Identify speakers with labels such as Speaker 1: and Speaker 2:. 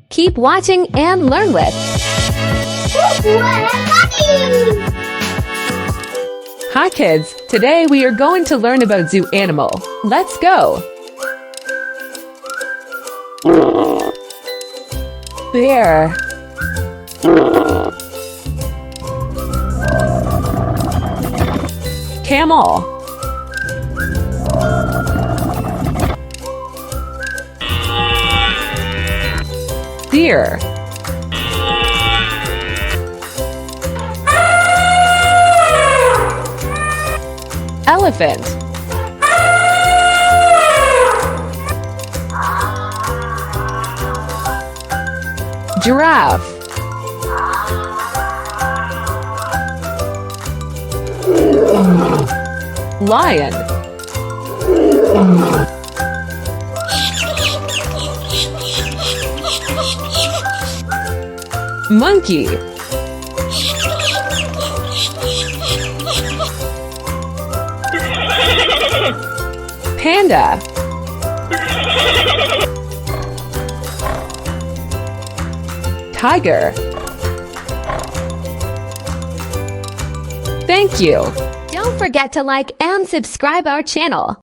Speaker 1: Keep watching and learn with. Hi kids, today we are going to learn about zoo animal. Let's go! Bear. Camel. Deer. Elephant. Giraffe. Lion. Monkey. Panda. Tiger. Thank you. Don't forget to like and subscribe our channel.